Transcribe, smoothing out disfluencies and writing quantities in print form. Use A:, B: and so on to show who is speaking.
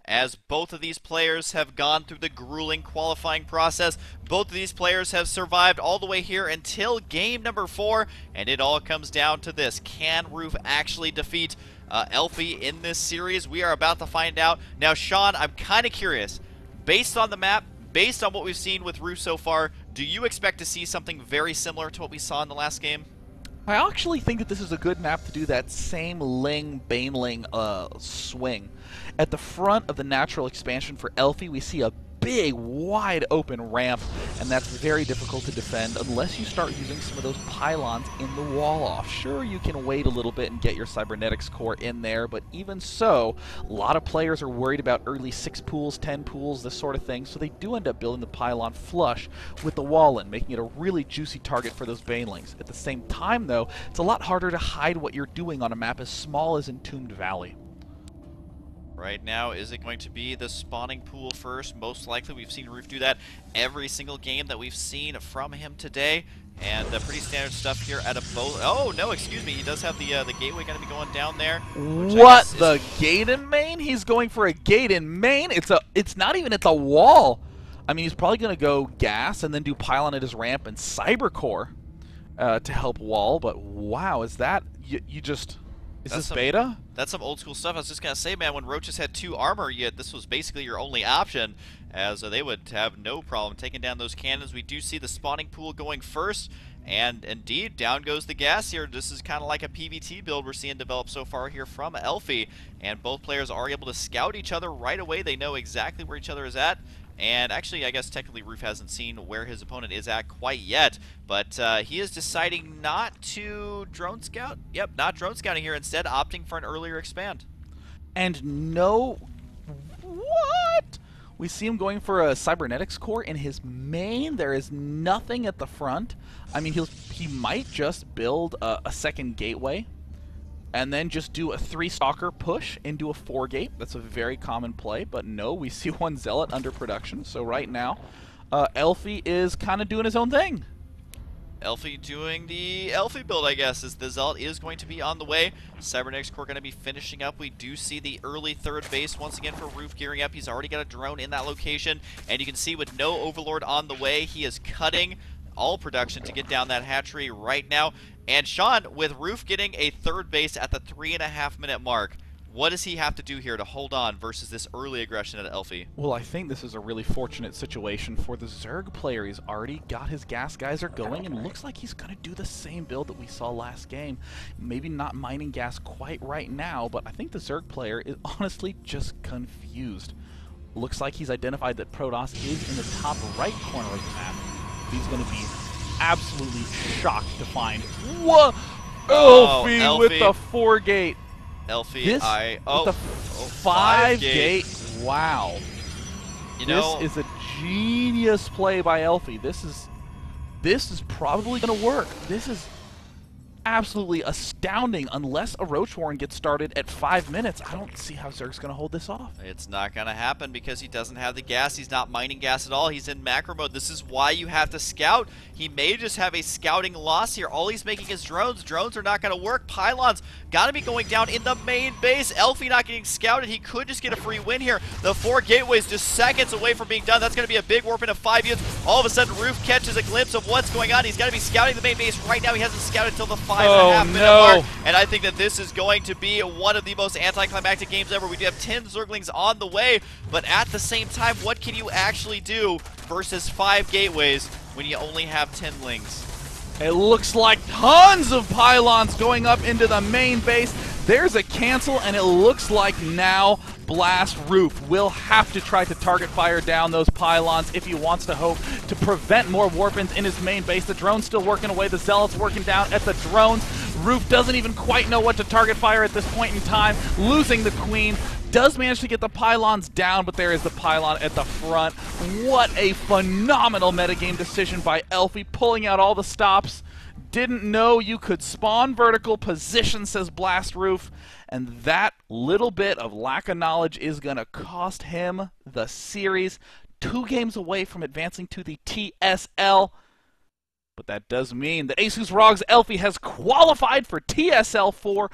A: as both of these players have gone through the grueling qualifying process. Both of these players have survived all the way here until game number 4, and it all comes down to this. Can Roof actually defeat Elfi in this series? We are about to find out. Now, Sean, I'm kind of curious. Based on the map, based on what we've seen with Roof so far, do you expect to see something very similar to what we saw in the last game?
B: I actually think that this is a good map to do that same Ling Baneling swing. At the front of the natural expansion for Elfi, we see a big, wide open ramp, and that's very difficult to defend unless you start using some of those pylons in the wall off. Sure, you can wait a little bit and get your cybernetics core in there, but even so, a lot of players are worried about early 6 pools, 10 pools, this sort of thing, so they do end up building the pylon flush with the wall in, making it a really juicy target for those banelings. At the same time, though, it's a lot harder to hide what you're doing on a map as small as Entombed Valley.
A: Right now, is it going to be the spawning pool first? Most likely. We've seen Roof do that every single game that we've seen from him today. And pretty standard stuff here at a both. Oh, no, excuse me. He does have the gateway going to be going down there.
B: What? The gate in main? He's going for a gate in main? It's not even at the wall. I mean, he's probably going to go gas and then do pylon at his ramp and cybercore to help wall. But wow, is that... You just... Is this beta?
A: That's some old school stuff. I was just going to say, man, when Roaches had 2 armor, yet this was basically your only option, as they would have no problem taking down those cannons. We do see the spawning pool going first, and indeed, down goes the gas here. This is kind of like a PvT build we're seeing develop so far here from Elfi, and both players are able to scout each other right away. They know exactly where each other is at. And actually, I guess technically Roof hasn't seen where his opponent is at quite yet, but he is deciding not to drone scout. Yep, not drone scouting here, instead opting for an earlier expand.
B: And no... What? We see him going for a cybernetics core in his main. There is nothing at the front. I mean, he might just build a second gateway and then just do a 3 stalker push into a 4 gate. That's a very common play, but no, we see 1 zealot under production. So right now, Elfi is kind of doing his own thing.
A: Elfi doing the Elfi build, I guess, as the zealot is going to be on the way. Cybernetics core going to be finishing up. We do see the early 3rd base once again for Roof gearing up. He's already got a drone in that location, and you can see with no overlord on the way, he is cutting all production to get down that hatchery right now. And Sean, with Roof getting a 3rd base at the 3.5-minute mark, what does he have to do here to hold on versus this early aggression at Elfi?
B: Well, I think this is a really fortunate situation for the Zerg player. He's already got his gas geyser going, and looks like he's going to do the same build that we saw last game. Maybe not mining gas quite right now, but I think the Zerg player is honestly just confused. Looks like he's identified that Protoss is in the top right corner of the map. He's going to be absolutely shocked to find... What? Elfi with the 4 gate.
A: Elfi,
B: with the 5 gate. Wow. You know, this is a genius play by Elfi. This is probably going to work. This is absolutely astounding. Unless a Roach Warren gets started at 5 minutes, I don't see how Zerg's going to hold this off.
A: It's not going to happen because he doesn't have the gas. He's not mining gas at all. He's in macro mode. This is why you have to scout. He may just have a scouting loss here. All he's making is drones. Drones are not going to work. Pylons got to be going down in the main base. Elfi not getting scouted. He could just get a free win here. The 4 gateways just seconds away from being done. That's going to be a big warp into 5 units. All of a sudden, Roof catches a glimpse of what's going on. He's got to be scouting the main base right now. He hasn't scouted until the 5.5-minute mark. And I think that this is going to be one of the most anticlimactic games ever. We do have 10 Zerglings on the way, but at the same time, what can you actually do versus 5 gateways when you only have 10 lings?
B: It looks like tons of pylons going up into the main base. There's a cancel, and it looks like now BLAST.Roof will have to try to target fire down those pylons if he wants to hope to prevent more warp-ins in his main base. The drone's still working away. The zealots working down at the drones. Roof doesn't even quite know what to target fire at this point in time, losing the queen. Does manage to get the pylons down, but there is the pylon at the front. What a phenomenal metagame decision by Elfi, pulling out all the stops. Didn't know you could spawn vertical position, says BLAST.Roof, and that little bit of lack of knowledge is going to cost him the series. 2 games away from advancing to the TSL. But that does mean that ASUS ROG.Elfi has qualified for TSL4.